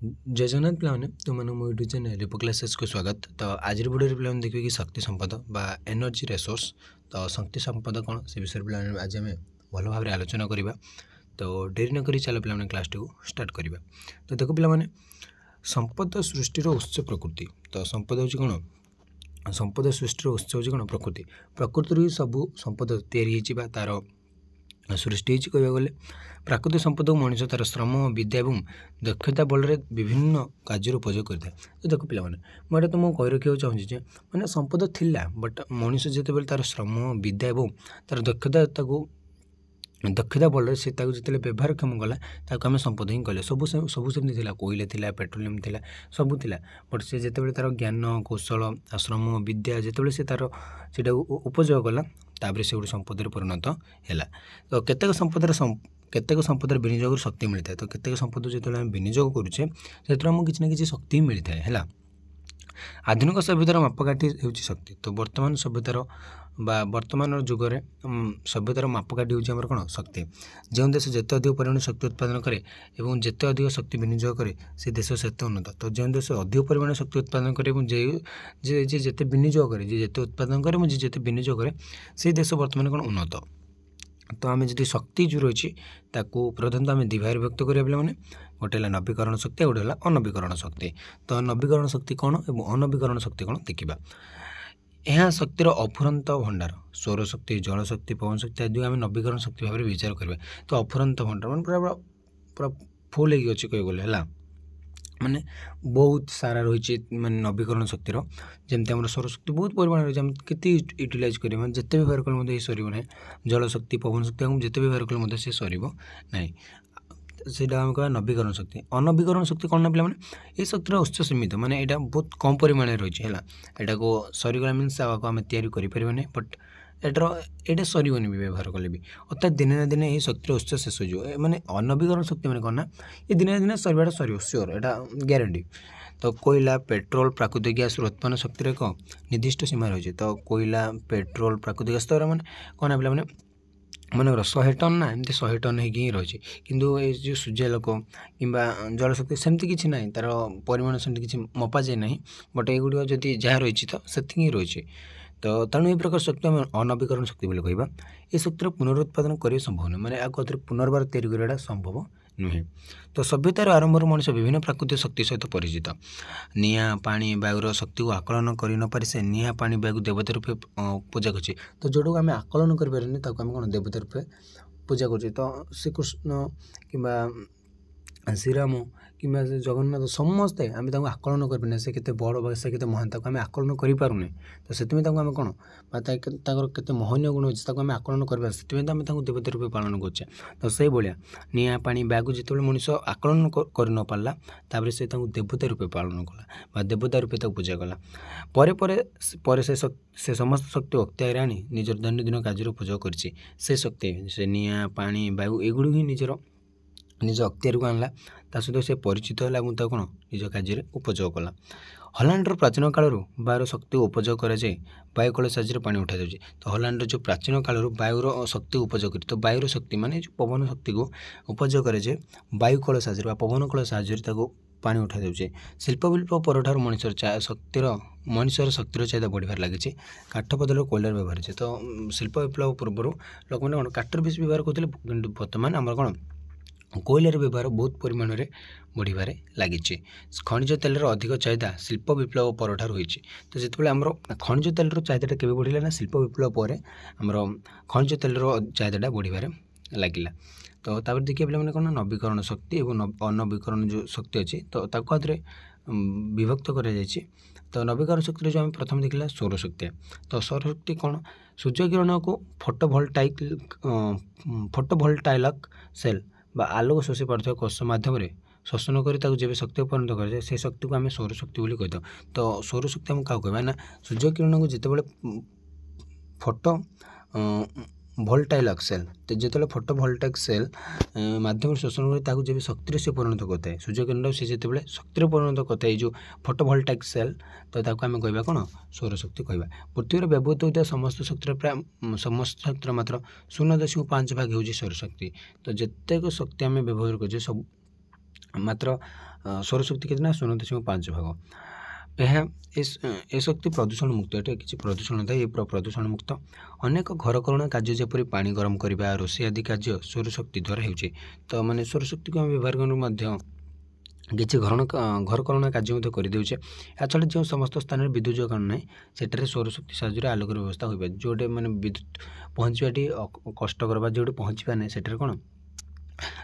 जय जगन्नाथ पिलाने तुमने मो यूट्यूब चैनल रिपो क्लासेस को स्वागत। तो आज वीडियो पिला देखिए कि शक्ति संपद बा एनर्जी रिसोर्स। तो शक्ति संपद कौन से विषय पिला आज आम भल भाव आलोचना करवा। तो डेरी नक चलो पिला क्लास को स्टार्ट करवा। तो देखो पिला संपद सृष्टिर उत्स प्रकृति। तो संपद हूँ कौन, संपद सृष्टिर उत्स हूँ कौन प्रकृति। प्रकृति सब संपद या तार सृष्टि कह गले प्राकृतिक संपद को मनुष्य तार श्रम विद्या और दक्षता बल विभिन्न कार्य उपयोग करता है। तो देख पे मुझे तुमको कही रखा चाहिए मैंने संपद थिला बट मनुष्य जिते तार श्रम विद्या और तार दक्षता बल से जिते व्यवहारक्षम गला आम संपद ही कहले। सब सेमती कोयला थिला पेट्रोलियम थिला सब थिला बट से जिते तार ज्ञान कौशल श्रम विद्या जिते से तार से उपयोग कला तापर से गोटे संपद परिणत है। तो केतेक संपद विनियोग शक्ति मिलता है। तो केतेक संपद जो आम विनियोग करुचे से किसी ना कि शक्ति मिलता है। आधुनिक सभ्यतार मापकाठी हूँ शक्ति। तो वर्तमान सभ्यतार वर्तमान जुगर सभ्यतार मापकाठी हूँ कौन शक्ति। जो देश जिते अधिक परिमाण शक्ति उत्पादन करे और जिते अधिक शक्ति विनियोग करे से देश सेते उन्नत। तो जो देश अधिक परिमाण शक्ति उत्पादन करे जिते विनियोग करे जिते उत्पादन करे जिते विनियोग करे से देश वर्तमान कौन उन्नत। तो आम जी शक्ति जो रही प्रधानतः आम दिभाग व्यक्त करा पे गोटे नवीकरण शक्ति गोटे अनवीकरण शक्ति। तो नवीकरण शक्ति कौन और अनवीकरण शक्ति कौन देखा। यह शक्तिर अफुरंत भंडार सौर शक्ति जल शक्ति पवन शक्ति आदि आम नवीकरण शक्ति भाव में विचार करवा। तो अफुरंत भंडार मैंने पूरा फुल हो कह गले है माने बहुत सारा रही माने नवीकरण शक्तिर जमती आम सौर शक्ति बहुत परिमाण रही है यूटिलाइज करें जिते व्यवहार कले सर ना। जल शक्ति पवन शक्ति जिते व्यवहार कले सी सर ना से कह नवीकरण शक्ति। अनवीकरण शक्ति कौन ना पे ये शक्तिर उत्स सीमित माने यहाँ बहुत कम परिमाण रही है। यहाँ को सरीगला मीन्स आम तैयारी करें बट एटा सरबनी भी व्यवहार कले भी अर्थात दिने ना दिने ये शक्तिर उत्स शेष हो माने अनवीकरण शक्ति मैंने कौन ना ये दिने ना दिने सरवाटा सर सियोर एटा ग्यारंटी। तो कोयला पेट्रोल प्राकृतिक गैस उत्पन्न शक्तिर एक निर्दिष्ट सीमा रही। तो कोयला पेट्रोल प्राकृतिक गैस तो मैंने कौन पे मैंने मन 100 टन ना एमती 100 टन ही रही किंतु ये जो सूर्यालोक कि जल शक्ति सेमती किसी ना तार परिमाण सेमती किसी मपा जाए ना बट एगुड़ जदि जहाँ रही तो से रही। तो तेणु ये प्रकार शक्ति आम अनवीकरण शक्ति बोले कहवा। ये शक्तिर पुनरुत्पादन करने संभव नुहे मैंने आगे पुनर्बार तैयारी कराटा संभव नुहे। तो सभ्यतार आरंभ मनुष्य विभिन्न प्राकृतिक शक्ति सहित परिचित। निआ पानी वायुर शक्ति को आकलन कर न पारे से निआ पानी वायु देवता रूपे पूजा कर। तो जोटा आम आकलन करें आम कौन देवता रूपे पूजा कर। तो श्रीकृष्ण कि श्रीराम कि जगन्नाथ समस्ते आम आकलन करें से केते बड़ से केते महान आम आकलन करें। तो से आम कौन के महनीय गुण अच्छे आम आकलन कर से आम देवता रूपे पालन करें। तो से भाया निआ पानी बायु जो मनुष्य आकलन कर न पारा तापर से देवता रूपे पालन कला देवता रूपे पूजा कला पर से समस्त शक्ति अख्तियार आनी निजर दैनन्दिन कार्य उपयोग कर शक्ति से निआ पानी वायु एगुड़ ही निज अख्तियार को आनला सहित से परिचित है कौन निज कार्य उपयोग कला। हलांडर प्राचीन कालू वायुर शक्ति उपयोग कराए वायु कल साहाଯ୍य पानी उठा जाए। तो हलांडर जो प्राचीन कालू वायुर शक्ति उपयोग कर। तो वायुर शक्ति माने जो पवन शक्ति को उपयोग कराए वायु कल साहाଯ୍य पवन कल साहाଯ୍य पानी उठा जाए। शिल्प विप्लव पर मनुष्य शक्तिर चाहिदा बढ़िबार लगी काठ बदल कोयलार व्यवहार है। तो शिल्प विप्लव पूर्व लोक मैंने कौन काठर बेस व्यवहार करते कि बर्तमान आम कौन कोयलार व्यवहार बहुत परिमाण में बढ़िबार लगी। खनिज तेलर अधिक चाहिदा शिल्प विप्लव पर होती। तो जिते आम खनिज तेलर चाहिदा केवे बढ़िला ना शिल्प विप्लव पर आमर खनिज तेलर चाहिदा बढ़िबार लगिला। तो तापर देखिए पे कौन नवीकरण शक्ति और अनवीकरण जो शक्ति अच्छी तो आदि विभक्त कर। तो नवीकरण शक्ति जो आम प्रथम देखला सौर शक्ति। तो सौर शक्ति कौन सूर्य किरण को फोटोभोल्टाइक सेल बा आलोक शोषी पार्थिव कोष माध्यम शोषण कर जब शक्ति परिणत कराए से शक्ति को आम सौर शक्ति बोली कहीद। तो सौर शक्ति आम क्या कहवा ना सूर्य किरण को जिते फोटो भोल्टाइक सेल तो जो फोटोभोल्टाइक सेल माध्यम शोषण कर जब शक्ति से परिणत करता है सूर्य किरण से जो शक्ति परिणत करता है जो फोटोभोल्टाइक सेल तो आम कहवा कौन सौर शक्ति कहवा। पृथ्वी व्यवहृत होता समस्त शक्तिर प्राय समस्त शक्तिर मात्र 0.5 भाग हूँ सौर शक्ति। तो जितेक शक्ति आम व्यवहार कर सब ମାତ୍ର ସୌରଶକ୍ତି କେତେ ନା 0.5 ଭାଗ। ଏହା ଏ ଶକ୍ତି ପ୍ରଦୂଷଣ ମୁକ୍ତ। ଏଠି କିଛି ପ୍ରଦୂଷଣ ଥାଏ, ଏ ପ୍ରଦୂଷଣ ମୁକ୍ତ। ଅନେକ ଘରକରଣା କାର୍ଯ୍ୟ ଯେପରି ପାଣି ଗରମ କରିବା, ରୋଷେଇ ଆଦି କାର୍ଯ୍ୟ ସୌରଶକ୍ତି ଦ୍ୱାରା ହେଉଛି। ତ ମାନେ ସୌରଶକ୍ତିକୁ ଆମେ ବ୍ୟବହାର କରି ମଧ୍ୟ କିଛି ଘରକରଣା କାର୍ଯ୍ୟ ମଧ୍ୟ କରିଦେଉଛେ। ଏହାଛଡ଼ା ଯେଉଁ ସମସ୍ତ ସ୍ଥାନରେ ବିଦ୍ୟୁତ୍ ଯୋଗାଣ ନାହିଁ ସେଠାରେ ସୌରଶକ୍ତି ସାହାଯ୍ୟରେ ଆଲୋକର ବ୍ୟବସ୍ଥା ହୋଇପାରେ। ଯେଉଁଠି ମାନେ ବିଦ୍ୟୁତ୍ ପହଞ୍ଚିବାଟି କଷ୍ଟକର ବା ଯେଉଁଠି ପହଞ୍ଚିବା ନାହିଁ ସେଠାରେ କ'ଣ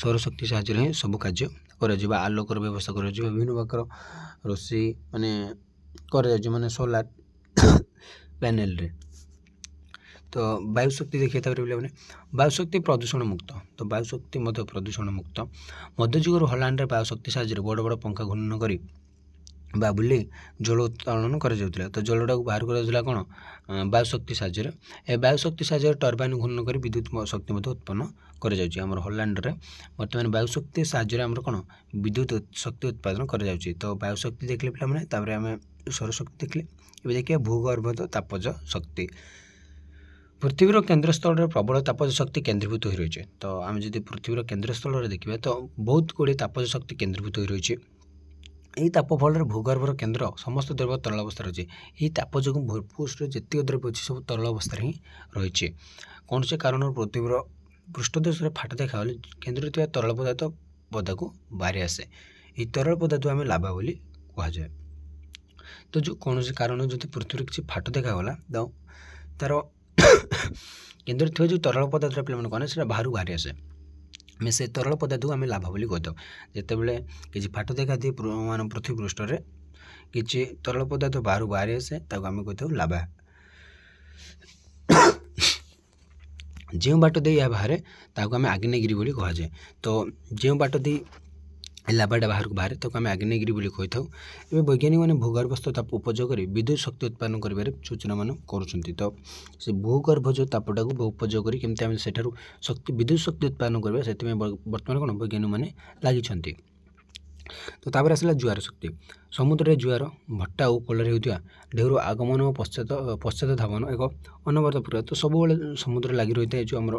ସୌରଶକ୍ତି ସାହାଯ୍ୟରେ ହିଁ ସବୁ କାର୍ଯ୍ୟ କରାଯିବ। ଆଲୋକର ବ୍ୟବସ୍ଥା କରାଯିବ, ବିଭିନ୍ନ ପ୍ରକାର ରୋଷେଇ ମାନେ କରାଯାଉଛି ମାନେ ସୋଲାର ପ୍ୟାନେଲରେ। ତ ବାୟୁ ଶକ୍ତି ଦେଖିବା ତାପରେ ପିଲାମାନେ ବାୟୁ ଶକ୍ତି ପ୍ରଦୂଷଣ ମୁକ୍ତ। ତ ବାୟୁ ଶକ୍ତି ମଧ୍ୟ ପ୍ରଦୂଷଣ ମୁକ୍ତ। ମଧ୍ୟଯୁଗରୁ ହଲାଣ୍ଡରେ ବାୟୁ ଶକ୍ତି ସାହାଯ୍ୟରେ ବଡ଼ ବଡ଼ ପଙ୍ଖା ଘୂର୍ଣ୍ଣନ କରି ବା ବୁଲି ଜଳ ଉତ୍ତୋଳନ କରାଯାଉଥିଲା। ତ ଜଳଟାକୁ ବାହାର କରାଯାଉଥିଲା କ'ଣ ବାୟୁ ଶକ୍ତି ସାହାଯ୍ୟରେ। ଏ ବାୟୁ ଶକ୍ତି ସାହାଯ୍ୟରେ ଟର୍ବାଇନ୍ ଘୂର୍ଣ୍ଣନ କରି ବିଦ୍ୟୁତ୍ ଶକ୍ତି ମଧ୍ୟ ଉତ୍ପନ୍ନ କରାଯାଉଛି। ଆମର ହଲାଣ୍ଡରେ ବର୍ତ୍ତମାନ ବାୟୁ ଶକ୍ତି ସାହାଯ୍ୟରେ ଆମର କ'ଣ ବିଦ୍ୟୁତ୍ ଶକ୍ତି ଉତ୍ପାଦନ କରାଯାଉଛି। ତ ବାୟୁ ଶକ୍ତି ଦେଖିଲେ ପିଲାମାନେ, ତାପରେ ଆମେ ସୌରଶକ୍ତି ଦେଖିଲେ। ଏବେ ଦେଖିବା ଭୂଗର୍ଭସ୍ଥ ତାପଜ ଶକ୍ତି। ପୃଥିବୀର କେନ୍ଦ୍ରସ୍ଥଳରେ ପ୍ରବଳ ତାପଜ ଶକ୍ତି କେନ୍ଦ୍ରୀଭୂତ ହୋଇ ରହିଛି। ତ ଆମେ ଯଦି ପୃଥିବୀର କେନ୍ଦ୍ରସ୍ଥଳରେ ଦେଖିବା ତ ବହୁତ ଗୁଡ଼ିଏ ତାପଜ ଶକ୍ତି କେନ୍ଦ୍ରୀଭୂତ ହୋଇ ରହିଛି। ଏହି ତାପ ଫଳରେ ଭୂଗର୍ଭର କେନ୍ଦ୍ର ସମସ୍ତ ଦ୍ରବ୍ୟ ତରଳ ଅବସ୍ଥାରେ ଅଛି। ଏହି ତାପ ଯୋଗୁଁ ଭୂପୃଷ୍ଠରେ ଯେତିକି ଦ୍ରବ୍ୟ ଅଛି ସବୁ ତରଳ ଅବସ୍ଥାରେ ହିଁ ରହିଛି। କୌଣସି କାରଣରୁ ପୃଥିବୀର ପୃଷ୍ଠଦେଶରେ ଫାଟ ଦେଖାଗଲେ କେନ୍ଦ୍ରରେ ଥିବା ତରଳ ପଦାର୍ଥ ପଦାକୁ ବାହାରି ଆସେ। ଏହି ତରଳ ପଦାର୍ଥକୁ ଆମେ ଲାଭା ବୋଲି କୁହାଯାଏ। ତ ଯେଉଁ କୌଣସି କାରଣ ଯଦି ପୃଥିବୀରେ କିଛି ଫାଟ ଦେଖାଗଲା ତ ତା'ର କେନ୍ଦ୍ରରେ ଥିବା ଯେଉଁ ତରଳ ପଦାର୍ଥ ପିଲାମାନେ କ'ଣ ସେଇଟା ବାହାରୁ ବାହାରି ଆସେ। ଆମେ ସେ ତରଳ ପଦାର୍ଥକୁ ଆମେ ଲାଭା ବୋଲି କହିଥାଉ। ଯେତେବେଳେ କିଛି ଫାଟ ଦେଖାଦିଏ ମାନେ ପୃଥିବୀ ପୃଷ୍ଠରେ କିଛି ତରଳ ପଦାର୍ଥ ବାହାରୁ ବାହାରି ଆସେ ତାକୁ ଆମେ କହିଥାଉ ଲାଭା। ଯେଉଁ ବାଟ ଦେଇ ଏହା ବାହାରେ ତାକୁ ଆମେ ଆଗ୍ନେୟଗିରି ବୋଲି କୁହାଯାଏ। ତ ଯେଉଁ ବାଟ ଦେଇ ଲାଭାଟା ବାହାରକୁ ବାହାରେ ତାକୁ ଆମେ ଆଗ୍ନେୟଗିରି ବୋଲି କହିଥାଉ। ଏବେ ବୈଜ୍ଞାନିକମାନେ ଭୂଗର୍ଭସ୍ଥ ତାପ ଉପଯୋଗ କରି ବିଦ୍ୟୁତ୍ ଶକ୍ତି ଉତ୍ପାଦନ କରିବାରେ ସୂଚନାମାନ କରୁଛନ୍ତି। ତ ସେ ଭୂଗର୍ଭ ଯେଉଁ ତାପଟାକୁ ଉପଯୋଗ କରି କେମିତି ଆମେ ସେଠାରୁ ବିଦ୍ୟୁତ୍ ଶକ୍ତି ଉତ୍ପାଦନ କରିବା ସେଥିପାଇଁ ବର୍ତ୍ତମାନ କ'ଣ ବୈଜ୍ଞାନିକମାନେ ଲାଗିଛନ୍ତି। ତ ତାପରେ ଆସିଲା ଜୁଆର ଶକ୍ତି। ସମୁଦ୍ରରେ ଜୁଆର, ଭଟ୍ଟା ଓ କୋଳରେ ହେଉଥିବା ଢେଉର ଆଗମନ ଓ ପଶ୍ଚାତ ଧାବନ ଏକ ଅନବରତ ପ୍ରକ୍ରିୟା। ତ ସବୁବେଳେ ସମୁଦ୍ରରେ ଲାଗି ରହିଥାଏ ଯେଉଁ ଆମର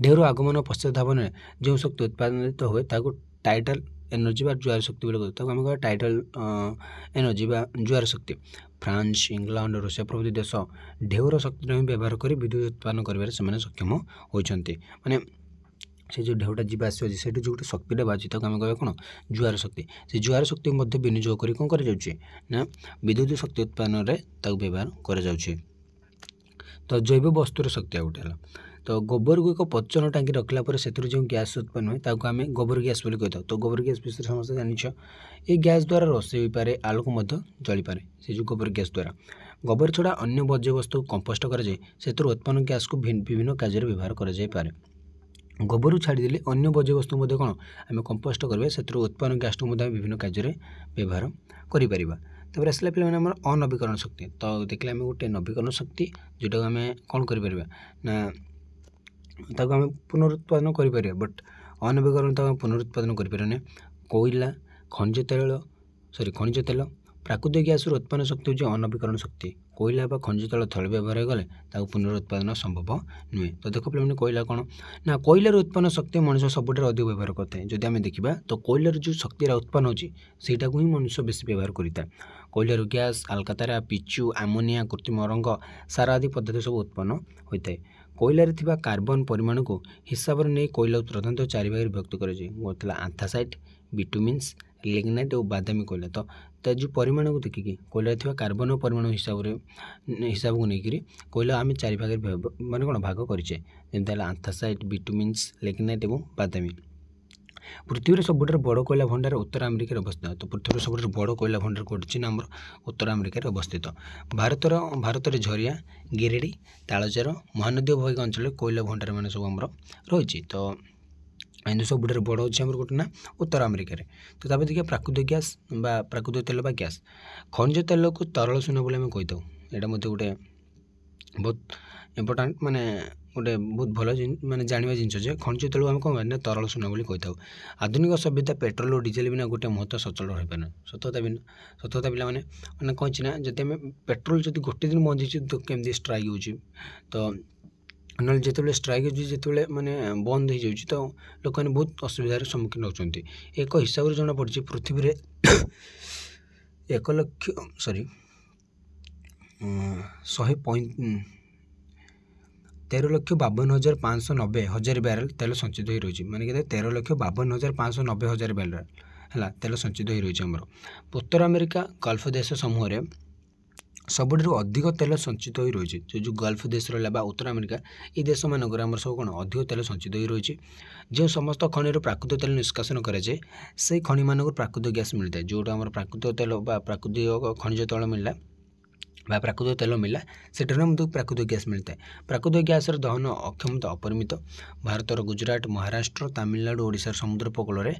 ଢେଉର ଆଗମନ ଓ ପଶ୍ଚାତ ଧାବନରେ ଯେଉଁ ଶକ୍ତି ଉତ୍ପାଦିତ ହୁଏ ତାକୁ ଟାଇଡାଲ୍ ଏନର୍ଜି ବା ଜୁଆର ଶକ୍ତି ବୋଲି କହିଥାଉ। ତାକୁ ଆମେ କହିବା ଟାଇଡାଲ୍ ଏନର୍ଜି ବା ଜୁଆର ଶକ୍ତି। ଫ୍ରାନ୍ସ, ଇଂଲଣ୍ଡ, ରୁଷିଆ ପ୍ରଭୃତି ଦେଶ ଢେଉର ଶକ୍ତିର ହିଁ ବ୍ୟବହାର କରି ବିଦ୍ୟୁତ୍ ଉତ୍ପାଦନ କରିବାରେ ସେମାନେ ସକ୍ଷମ ହୋଇଛନ୍ତି। ମାନେ ସେ ଯେଉଁ ଢେଉଟା ଯିବା ଆସିବା ଅଛି ସେଇଠୁ ଯେଉଁ ଗୋଟେ ଶକ୍ତିଟା ବାହାରୁଛି ତାକୁ ଆମେ କହିବା କ'ଣ ଜୁଆର ଶକ୍ତି। ସେ ଜୁଆର ଶକ୍ତିକୁ ମଧ୍ୟ ବିନିଯୋଗ କରି କ'ଣ କରାଯାଉଛି ନା ବିଦ୍ୟୁତ୍ ଶକ୍ତି ଉତ୍ପାଦନରେ ତାକୁ ବ୍ୟବହାର କରାଯାଉଛି। ତ ଜୈବ ବସ୍ତୁର ଶକ୍ତି ଆଉ ଗୋଟେ ହେଲା। ତ ଗୋବରକୁ ଏକ ପଚନ ଟାଙ୍କି ରଖିଲା ପରେ ସେଥିରୁ ଯେଉଁ ଗ୍ୟାସ୍ ଉତ୍ପନ୍ନ ହୁଏ ତାକୁ ଆମେ ଗୋବର ଗ୍ୟାସ୍ ବୋଲି କହିଥାଉ। ତ ଗୋବର ଗ୍ୟାସ୍ ବିଷୟରେ ସମସ୍ତେ ଜାଣିଛ। ଏହି ଗ୍ୟାସ୍ ଦ୍ୱାରା ରୋଷେଇ ହୋଇପାରେ, ଆଲୋକ ମଧ୍ୟ ଜଳିପାରେ ସେ ଯେଉଁ ଗୋବର ଗ୍ୟାସ୍ ଦ୍ୱାରା। ଗୋବର ଛଡ଼ା ଅନ୍ୟ ବର୍ଜ୍ୟବସ୍ତୁକୁ କମ୍ପୋଷ୍ଟ କରାଯାଇ ସେଥିରୁ ଉତ୍ପନ୍ନ ଗ୍ୟାସ୍କୁ ବିଭିନ୍ନ କାର୍ଯ୍ୟରେ ବ୍ୟବହାର କରାଯାଇପାରେ। ଗୋବରକୁ ଛାଡ଼ିଦେଲେ ଅନ୍ୟ ବର୍ଜ୍ୟବସ୍ତୁ ମଧ୍ୟ କ'ଣ ଆମେ କମ୍ପୋଷ୍ଟ କରିବା, ସେଥିରୁ ଉତ୍ପନ୍ନ ଗ୍ୟାସ୍କୁ ମଧ୍ୟ ଆମେ ବିଭିନ୍ନ କାର୍ଯ୍ୟରେ ବ୍ୟବହାର କରିପାରିବା। ତାପରେ ଆସିଲା ପିଲାମାନେ ଆମର ଅନବୀକରଣ ଶକ୍ତି। ତ ଦେଖିଲେ ଆମେ ଗୋଟେ ନବୀକରଣ ଶକ୍ତି ଯେଉଁଟାକୁ ଆମେ କ'ଣ କରିପାରିବା ନା ତାକୁ ଆମେ ପୁନରୁତ୍ପାଦନ କରିପାରିବା, ବଟ୍ ଅନବୀକରଣ ତାକୁ ଆମେ ପୁନରୁତ୍ପାଦନ କରିପାରିବାନି। କୋଇଲା, ଖଣିଜ ତେଲ, ପ୍ରାକୃତିକ ଗ୍ୟାସ୍ରୁ ଉତ୍ପନ୍ନ ଶକ୍ତି ହେଉଛି ଅନବୀକରଣ ଶକ୍ତି। କୋଇଲା ବା ଖଣିଜ ତେଲ ଥରେ ବ୍ୟବହାର ହୋଇଗଲେ ତାକୁ ପୁନରୁତ୍ପାଦନ ସମ୍ଭବ ନୁହେଁ। ତ ଦେଖ ପିଲାମାନେ କୋଇଲା କ'ଣ ନା କୋଇଲାରୁ ଉତ୍ପନ୍ନ ଶକ୍ତି ମଣିଷ ସବୁଠାରୁ ଅଧିକ ବ୍ୟବହାର କରିଥାଏ। ଯଦି ଆମେ ଦେଖିବା ତ କୋଇଲାରୁ ଯେଉଁ ଶକ୍ତିଟା ଉତ୍ପନ୍ନ ହେଉଛି ସେଇଟାକୁ ହିଁ ମଣିଷ ବେଶୀ ବ୍ୟବହାର କରିଥାଏ। କୋଇଲାରୁ ଗ୍ୟାସ୍, ଆଲକାତାରା, ପିଚୁ, ଆମୋନିଆ, କୃତ୍ରିମ ରଙ୍ଗ, ସାର ଆଦି ପଦାର୍ଥ ସବୁ ଉତ୍ପନ୍ନ ହୋଇଥାଏ। କୋଇଲାରେ ଥିବା କାର୍ବନ ପରିମାଣକୁ ହିସାବରେ ନେଇ କୋଇଲାକୁ ପ୍ରଧାନତଃ 4 ଭାଗରେ ବିଭକ୍ତ କରାଯାଏ। ଗୋଟେ ଥିଲା ଆନ୍ଥାସାଇଟ୍, ବିଟୁମିନ୍ସ, ଲିଗ୍ନାଇଟ୍ ଓ ବାଦାମୀ କୋଇଲା। ତ ତା ଯେଉଁ ପରିମାଣକୁ ଦେଖିକି କୋଇଲାରେ ଥିବା କାର୍ବନ ପରିମାଣ ହିସାବକୁ ନେଇକରି କୋଇଲା ଆମେ 4 ଭାଗରେ ମାନେ କ'ଣ ଭାଗ କରିଛେ। ଯେମିତି ହେଲା ଆନ୍ଥାସାଇଟ୍, ବିଟୁମିନ୍ସ, ଲିଗ୍ନାଇଟ୍ ଏବଂ ବାଦାମୀ। ପୃଥିବୀର ସବୁଠାରୁ ବଡ଼ କୋଇଲା ଭଣ୍ଡାର ଉତ୍ତର ଆମେରିକାରେ ଅବସ୍ଥିତ। ତ ପୃଥିବୀର ସବୁଠାରୁ ବଡ଼ କୋଇଲା ଭଣ୍ଡାର କେଉଁଠି ଅଛି ନା ଆମର ଉତ୍ତର ଆମେରିକାରେ ଅବସ୍ଥିତ। ଭାରତରେ ଝରିଆ, ଗିରିଡ଼ି, ତାଳଚେର, ମହାନଦୀ ଅବବାହିକା ଅଞ୍ଚଳରେ କୋଇଲା ଭଣ୍ଡାର ମାନେ ସବୁ ଆମର ରହିଛି। ତ କିନ୍ତୁ ସବୁଠାରୁ ବଡ଼ ଅଛି ଆମର ଗୋଟେ ନା ଉତ୍ତର ଆମେରିକାରେ। ତ ତାପରେ ଦେଖିବା ପ୍ରାକୃତିକ ଗ୍ୟାସ୍ ବା ପ୍ରାକୃତିକ ତେଲ ବା ଗ୍ୟାସ୍। ଖଣିଜ ତେଲକୁ ତରଳ ସୁନା ବୋଲି ଆମେ କହିଥାଉ। ଏଇଟା ମଧ୍ୟ ଗୋଟେ ବହୁତ ଇମ୍ପୋର୍ଟାଣ୍ଟ ମାନେ ଗୋଟେ ବହୁତ ଭଲ ମାନେ ଜାଣିବା ଜିନିଷ ଯେ ଖଣିଜ ତେଲକୁ ଆମେ କ'ଣ ନା ତରଳ ସୁନା ବୋଲି କହିଥାଉ। ଆଧୁନିକ ସଭ୍ୟତା ପେଟ୍ରୋଲ ଓ ଡିଜେଲ ବିନା ଗୋଟେ ମୁହୂର୍ତ୍ତ ସଚଳ ରହିପାରେ ନା। ସତତା ପିଲାମାନେ ମାନେ କ'ଣ ଅଛି ନା ଯଦି ଆମେ ପେଟ୍ରୋଲ ଯଦି ଗୋଟେ ଦିନ ବଞ୍ଚିଛି ତ କେମିତି ଷ୍ଟ୍ରାଇକ୍ ହେଉଛି। ତ नल जिते स्ट्राइक होते माने बंद हो जाऊँगी तो लोक मैंने बहुत असुविधार सम्मुखीन होती। एक हिसाब से जमापड़ी पृथ्वी में 13,52,590 बैरेल तेल संचित हो रही माने कि 13,52,590 बैरेल है तेल संचित हो रही आमर उत्तर अमेरिका गल्फ देश समूह में सबुठ अधिक तेल संचित हो रही जो गल्फ देश रहा उत्तर अमेरिका ये देश मानक आम सब कौन अधिक तेल संचित हो रही जो समस्त खनिर प्राकृतिक तेल निष्कासन कराए से खनि मानक प्राकृतिक गैस मिलता है जोटा आम प्राकृतिक तेल प्राकृतिक खनिज तेल मिलला प्राकृतिक तेल मिला सेठार आमको प्राकृतिक गैस मिलता है। प्राकृतिक गैस दहन अक्षमता अपरिमित भारतर गुजरात महाराष्ट्र तमिलनाडु ओडिशा समुद्र उपकूल में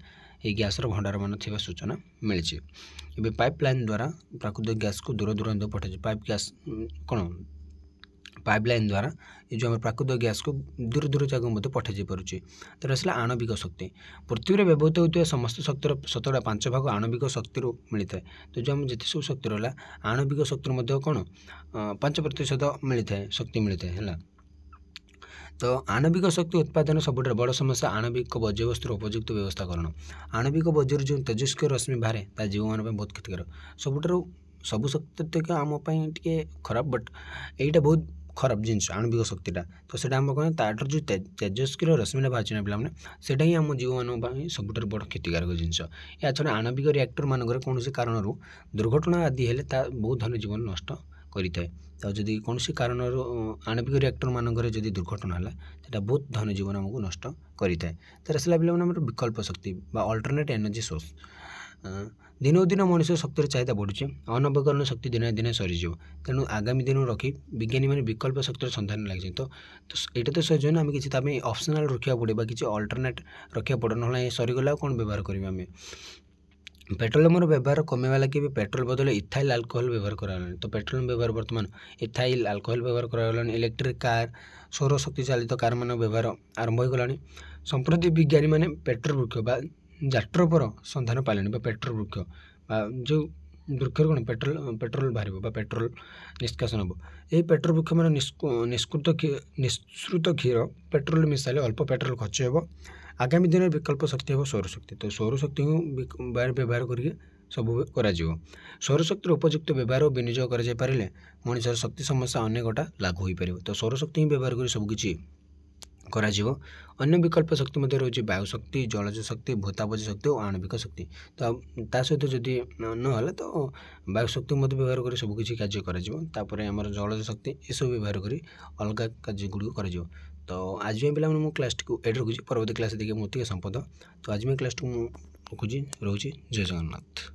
ये गैसर भंडार मान थी सूचना मिली। एवं पाइपलाइन द्वारा प्राकृतिक गैस को दूर दूरांत पठाई पाइप गैस कौन पाइपलाइन द्वारा ये जो प्राकृतिक गैस को दूर दूर जगह मध्य पठाई पारे। तो आसला आणविक शक्ति पृथ्वी में व्यवहृत होता समस्त शक्तिर 5% आणविक शक्ति मिलता है। तो जो आम जिते सब शक्ति रहा आणविक शक्ति कौन 5% मिलता है शक्ति मिलता है। तो आणविक शक्ति उत्पादन सबुठ बड़ समस्या आणविक बर्ज्यवस्तुर उपयुक्त व्यवस्थाकरण। आणविक बर्ज्य जो तेजस्क्रिय रश्मि बाहर ता जीव मान बहुत क्षतिकारक सबुठ सब शक्ति आम टे खराब बट यहीटा बहुत खराब जिनस आणविक शक्तिटा। तो सेटा आम कौन तार जो तेजस्क्रिय रश्मिटा बाहर ना पे सेटा ही आम जीव मान सबुठ बड़ क्षतिकारक जिनस। या छड़ा आणविक रिएक्टर मानक कौन कारण दुर्घटना आदि है बहुत धन जीवन नष्ट करें। तो जदि कौन कारण आणविक रिएक्टर मानक जदि दुर्घटना है तो बहुत धन जीवन आमको नष्ट करें। तो आसला पे विकल्प शक्ति अल्टरनेट एनर्जी सोर्स दिनकू दिन मनुष्य शक्तिर चाहिदा बढ़ुचे अनवीकरण शक्ति दिन दिन सरीज तेणु आगामी दिन रखी विज्ञानी मैंने विकल्प शक्तिर सन्धान लगे। तो यहाँ तो सही ना आम कि ऑप्शनल रखा पड़े कि अल्टरनेट रखा पड़े ना सरीगला कौन व्यवहार करेंगे आम पेट्रोलियम व्यवहार कमेवा लगे पेट्रोल बदले इथाइल अल्कोहल व्यवहार कराला। तो पेट्रोलियम व्यवहार बर्तमान इथाइल अल्कोहल व्यवहार कराला। इलेक्ट्रिक कार सौर शक्ति चालित कार मान व्यवहार आरंभ हो गलानी। संप्रति विज्ञानी मैंने पेट्रोल वृक्ष जाट्रोपर सन्धान पाले पेट्रोल वृक्ष जो वृक्ष कौन पेट्रोल बाहर पेट्रोल निष्कासन हम यही पेट्रोल वृक्ष मान निष्कृत क्षीर पेट्रोल मिसाइले अल्प पेट्रोल खर्च हो। आगामी दिन विकल्प शक्ति हम सौर शक्ति। तो सौर शक्ति को व्यवहार करके सब कर सौर शक्तिर उपयुक्त व्यवहार और विनियोग कर मनुष्य शक्ति समस्या अनेकटा लागू हो पार। तो सौर शक्ति ही व्यवहार कर सबकि करा अन्य विकल्प शक्ति मध्य रही वायु शक्ति जलज शक्ति भूतापज शक्ति और आणविक शक्ति। तो ता सहित जदि ना तो वायु शक्ति मध्य व्यवहार कर सबकि कार्य कर जलज शक्ति ये सब व्यवहार कर अलग कार्य गुड़िक कर। तो आज पे पे क्लास को एड रखुच्छी परवर्ती क्लास देखिए मोती संपद। तो आज मैं क्लास को रखुच्छी रोचे जय जगन्नाथ।